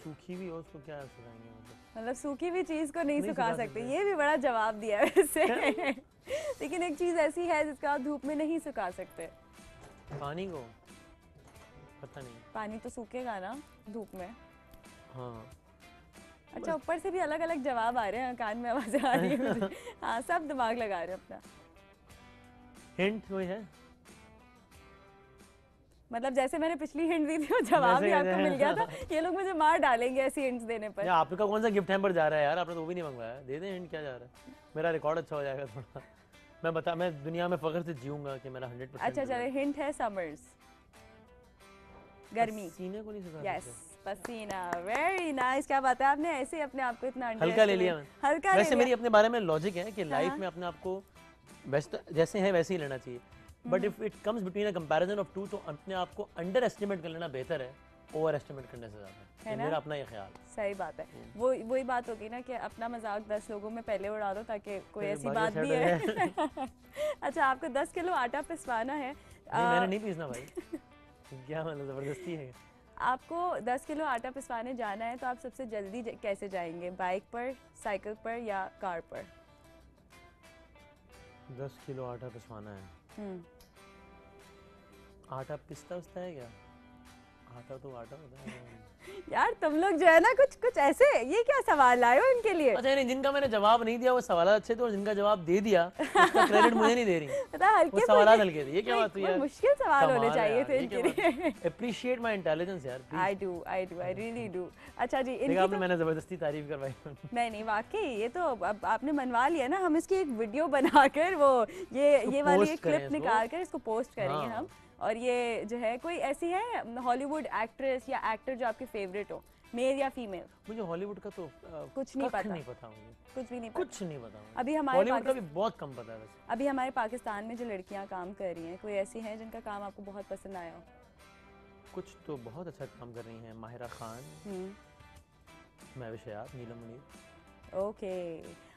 सूखी हुई हो उसको क्या सुखाएंगे? मतलब सूखी हुई चीज को नहीं सुखा सकते, ये भी बड़ा जवाब दिया है वैसे। लेकिन एक चीज ऐसी है जिसको आप धूप में नहीं सुखा सकते। पानी को? पता नहीं। पानी तो सूखेगा ना धूप में। हाँ। अच्छा, ऊपर से भी अलग अलग जवाब आ रहे हैं, कान में आवाजें आ रही है। हाँ, सब दिमाग लगा रहे हैं अपना। हिंट कोई है? मतलब जैसे मैंने पिछली हिंट दी थी वो जवाब भी आपको मिल गया था। ये लोग मुझे मार डालेंगे ऐसी हिंट्स देने पर। या आपका कौन सा गिफ्ट हैम्पर जा रहा है यार? आपने तो वो भी नहीं मंगवाया। दे दें हिंट, क्या जा रहा है? मेरा रिकॉर्ड अच्छा हो जाएगा थोड़ा। मैं दुनिया में फख्र से जीऊंगा कि मेरा 100%। अच्छा चले, हिंट है समर्स, गर्मी। पसीने को नहीं सुखा यस, पसीना। Very nice. क्या बात है, आपने ऐसे ही अपने आप को इतना हल्का ले लिया। हल्का। वैसे मेरी अपने बारे में लॉजिक है कि लाइफ में अपने आप को जैसे है वैसे ही लेना चाहिए, but if it comes between a comparison of two, तो अपने आप को अंडर एस्टिमेट कर लेना बेहतर है ओवर एस्टिमेट करने से ज्यादा। है मेरा अपना ये ख्याल। सही बात है। वही बात होगी ना कि अपना मजाक 10 लोगों में पहले उड़ा दो ताकि कोई ऐसी बात भी है। अच्छा, आपको 10 किलो आटा पिसवाना है। मैंने नहीं पीसना भाई। क्या मतलब जबरदस्ती है? आपको 10 किलो आटा पिसवाने जाना है तो आप सबसे जल्दी कैसे जाएंगे? बाइक पर, साइकिल पर या कार पर? 10 किलो आटा पिसवाना है। आटा पिसता है क्या? आटा तो आटा होता है। यार तुम लोग जो है ना कुछ कुछ ऐसे, ये क्या सवाल लाए हो इनके लिए? अच्छा नहीं, जिनका मैंने जवाब नहीं दिया वो सवाल अच्छे थे, और जिनका जवाब दे दिया उसका क्रेडिट मुझे नहीं दे रही। पता है, हल्के वो सवाल हल्के थे, ये क्या बात हुई यार? मुश्किल सवाल होने कमाल है चाहिए यार, थे ये क्या इनके लिए। अप्रिशिएट माय इंटेलिजेंस यार, please। I really do. अच्छा जी, देखा इनकी आपने, तो मैंने जबरदस्ती तारीफ करवाई। नहीं वाकई ये तो अब आपने मनवा लिया ना, हम इसकी एक वीडियो बनाकर वो ये वाली post एक करें क्लिप इसको। निकाल कर इसको पोस्ट करेंगे हाँ। हम। और ये जो है, कोई ऐसी है हॉलीवुड एक्ट्रेस या एक्टर जो आपके फेवरेट हो, मेल या फीमेल? मुझे हॉलीवुड का तो कुछ नहीं पता। नहीं पता मुझे, कुछ भी नहीं पता। कुछ नहीं पता मुझे। अभी हमारे हॉलीवुड का भी बहुत कम पता है वैसे। अभी हमारे पाकिस्तान में जो लड़कियां काम कर रही हैं, कोई ऐसी हैं जिनका काम आपको बहुत पसंद आया हो? कुछ तो बहुत अच्छा काम कर रही हैं, माहिरा खान, महविश हयात, नीलम मुनीर। ओके।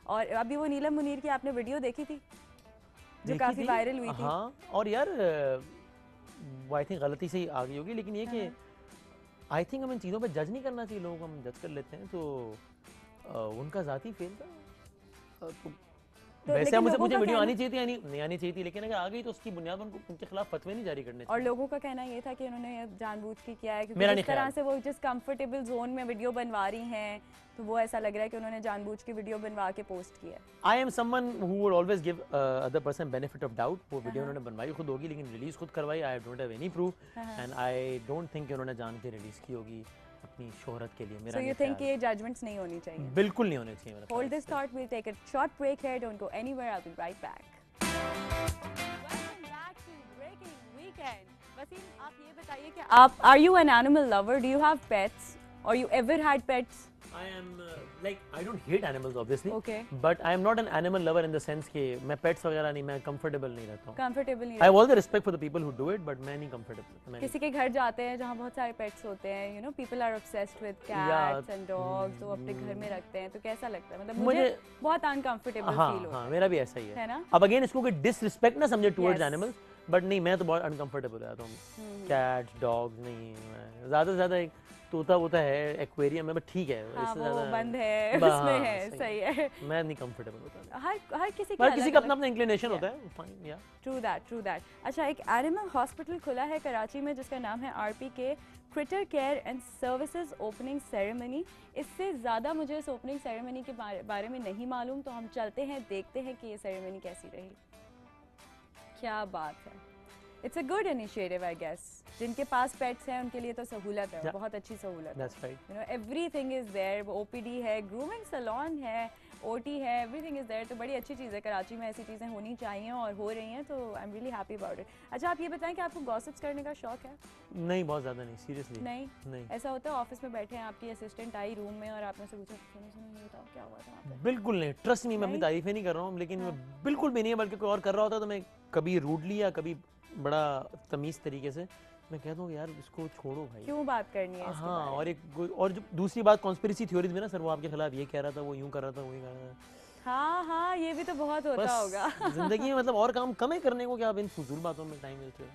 और अभी वो नीलम मुनीर की आपने वीडियो देखी थी जो देखी काफी थी? वायरल हुई थी? हाँ, और यार वो आई थिंक गलती से ही आ गई होगी, लेकिन ये कि आई थिंक हम इन चीज़ों पे जज नहीं करना चाहिए, लोग हम जज कर लेते हैं, तो उनका ज़ाती फेल था। तो वैसे लेकिन मुझे लोगों का वीडियो कहना- आनी चाहिए थी या नहीं आनी चाहिए थी, लेकिन अगर आ गई तो उसकी बुनियाद पर उनके खिलाफ फतवे नहीं जारी करने और चाहिए। लोगों का कहना ये था कि उन्होंने ये जानबूझ के किया है, क्योंकि मेरा जिस नहीं तरह ख्याल। से वो जिस कंफर्टेबल जोन में वीडियो बनवा रही हैं, तो वो ऐसा लग रहा है कि उन्होंने जानबूझ के वीडियो बनवा के पोस्ट किया है। I am someone who would always give other person benefit of doubt. वो वीडियो उन्होंने बनवाई खुद होगी, लेकिन रिलीज खुद करवाई। I don't have any proof and I don't think उन्होंने जान के रिलीज की होगी अपनी शोहरत के लिए। मेरा सो यू नहीं थिंक ख्याल। ये जजमेंट्स नहीं होनी चाहिए? बिल्कुल नहीं होने चाहिए मेरा Hold ख्याल this thought, we'll take a short break here. Don't go anywhere. I'll be right back. Welcome back to Breaking Weekend. Wasim, आप ये बताइए कि आप are you an animal lover? Do you have pets? Or you ever had pets? I am like I don't hate animals obviously, Okay. but I am not an animal lover in the sense कि मैं pets वगैरह नहीं, मैं comfortable नहीं रहता हूँ। Comfortable नहीं I have all the respect for the people who do it, but मैं नहीं comfortable। मैं नहीं। किसी के घर जाते हैं जहाँ बहुत सारे पेट्स होते हैं, you know, people are obsessed with cats Yeah. and dogs, तो अपने घर में रखते हैं, तो कैसा लगता है? मतलब मुझे- मुझे बहुत uncomfortable हाँ feel होता हाँ, मेरा भी ऐसा ही है है ना? अब अगेन इसको कोई डिसरिस्पेक्ट ना समझे टुवर्ड्स Yes. एनिमल्स, बट नहीं, मैं तो बहुत अनकंफर्टेबल रहता हूँ। कैट्स, डॉग्स नहीं, ज़्यादा से ज़्यादा एक तोता वोता है एक्वेरियम में, बट ठीक है, हाँ, इससे वो ज़्यादा बंद है, हाँ, उसमें है, सही सही है। मैं नहीं कंफर्टेबल होता। हर किसी पर किसी का अलग-अलग- अपना अपना इंक्लिनेशन होता है, फाइन या ट्रू दैट। अच्छा, एक एनिमल हॉस्पिटल खुला है कराची में जिसका नाम है RPK critter care and services opening ceremony. इससे ज़्यादा मुझे इस ओपनिंग सेरेमनी के बारे में नहीं मालूम, तो हम चलते हैं, देखते हैं कि ये सेरेमनी कैसी रही। क्या बात है, it's a good initiative I guess. जिनके पास पेट्स हैं उनके लिए तो सहूलत है, Yeah. बहुत अच्छी सहूलत है। That's right. You know everything is there, OPD है, ग्रूमिंग सैलून है, OT है, एवरीथिंग इज देयर। तो बड़ी अच्छी चीज़ है, कराची में ऐसी चीज़ें होनी चाहिए और हो रही हैं, तो I am really happy about it. अच्छा, आप ये बताएं कि आपको गॉसिप्स करने का शौक है? नहीं, बहुत ज़्यादा नहीं, सीरियसली नहीं। ऐसा होता है ऑफिस में बैठे हैं, आपकी असिस्टेंट आई रूम में और आपने से पूछा, सुनो ये बताओ क्या हुआ था वहाँ पे? बिल्कुल नहीं, ट्रस्ट नहीं, मैं अपनी नहीं? तारीफें नहीं कर रहा हूँ, लेकिन मैं बिल्कुल भी नहीं है, बल्कि कोई और कर रहा होता तो मैं कभी रूडली या कभी बड़ा तमीज़ तरीके से मैं कहता हूँ यार इसको छोड़ो भाई। क्यों बात करनी है इसके हाँ, बारे में? और जो दूसरी बात कॉन्स्पिरेसी थ्योरीज में ना, सर वो आपके खिलाफ ये कह रहा था, वो यूं कर रहा था, वो यूं कर रहा था। हाँ, ये भी तो बहुत होता होगा। बस जिंदगी में मतलब और काम कम है करने को, क्या आप इन फजूल बातों में टाइम वेस्ट हो।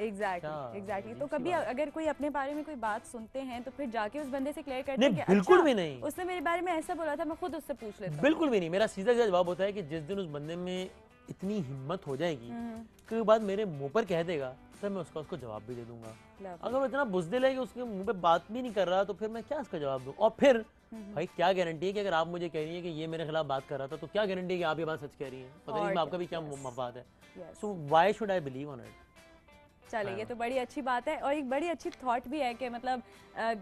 एग्जैक्टली। तो अजीब सी कभी बात। अगर कोई अपने बारे में कोई बात सुनते हैं तो फिर जाके उस बंदे से क्लियर करते नहीं, हैं कि बिल्कुल अच्छा, भी नहीं। उसने मेरे बारे में ऐसा बोला था, मैं खुद उससे पूछ लेता हूँ। बिल्कुल भी नहीं, मेरा सीधा सीधा जवाब होता है कि जिस दिन उस बंदे में इतनी हिम्मत हो जाएगी कि वो बात मेरे मुंह पर कह देगा, तब मैं उसको जवाब भी दे दूंगा। Lovely. अगर वो इतना बुज़दिल है कि उसके मुंह पे बात भी नहीं कर रहा, तो फिर मैं क्या उसका जवाब दूं? और फिर भाई क्या गारंटी है कि अगर आप मुझे कह रही हैं कि ये मेरे खिलाफ बात कर रहा था, तो क्या गारंटी है कि आप ये बात सच कह रही हैं? पता नहीं और इसमें आपका भी क्या, क्या yes. मफाद है। Yes. So why should I believe on it? चलिए, ये तो बड़ी अच्छी बात है और एक बड़ी अच्छी थॉट भी है कि मतलब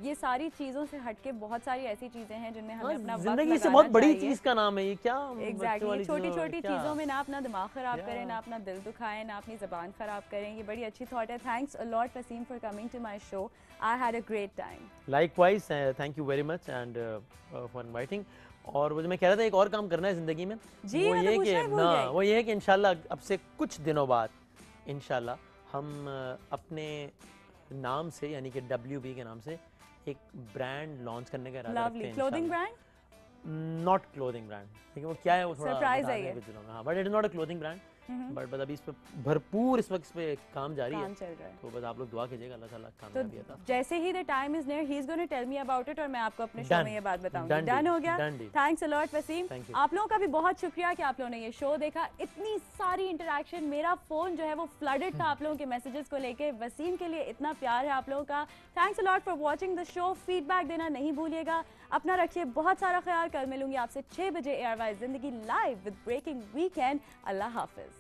ये सारी चीज़ों से हटके बहुत सारी ऐसी चीज़ें हैं जिनमें हमें अपना वक्त जिंदगी से लगाना बहुत बड़ी चाहिए। चीज का नाम है ये, क्या एग्जैक्टली, छोटी छोटी चीज़ों में ना अपना दिमाग ख़राब Yeah. करें, ना अपना दिल दुखाएं, ना अपनी ज़बान ख़राब करें। ये बड़ी अच्छी थॉट है। Thanks a lot Wasim for coming to my show. I had a great time. Likewise, thank you very much and for inviting. और वो जो मैं कह रहा था, एक और काम करना है जिंदगी में, जी, वो मैं तो ये पूछना कि ही भूल गई। वो ये है कि इंशाल्लाह अब से कुछ दिनों बाद इंशाल्लाह हम अपने नाम से, यानी कि WB के नाम से एक ब्रांड लॉन्च करने का इरादा रखते लवली हैं। Clothing brand. Not clothing brand, लेकिन वो क्या है वो थोड़ा Surprise बता है दें ये। कुछ दिनों में। हाँ, but it is not a clothing brand, but बस अभी इस पे भरपूर इस वक्त इस पे काम जारी काम है, चल रहा है। तो बस आप लोग दुआ कीजिएगा अल्लाह ताला तो कामयाबी अता जैसे ही the time is near he is gonna tell me about it और मैं आपको अपने शो Done. में ये बात बताऊंगी। Done done deal. हो गया? Done deal. Thanks a lot Wasim. Thank you. आप लोगों का भी बहुत शुक्रिया कि आप लोगों ने ये शो देखा। इतनी सारी इंटरेक्शन, मेरा फोन जो है वो फ्लडेड था आप लोगों के मैसेजेस को लेके। वसीम के लिए इतना प्यार है आप लोगों का। Thanks a lot for watching the show. Feedback देना नहीं भूलिएगा। अपना रखिए बहुत सारा ख्याल। कल मिलूंगी आपसे 6 बजे ARY Zindagi live with breaking weekend. Allah Hafiz.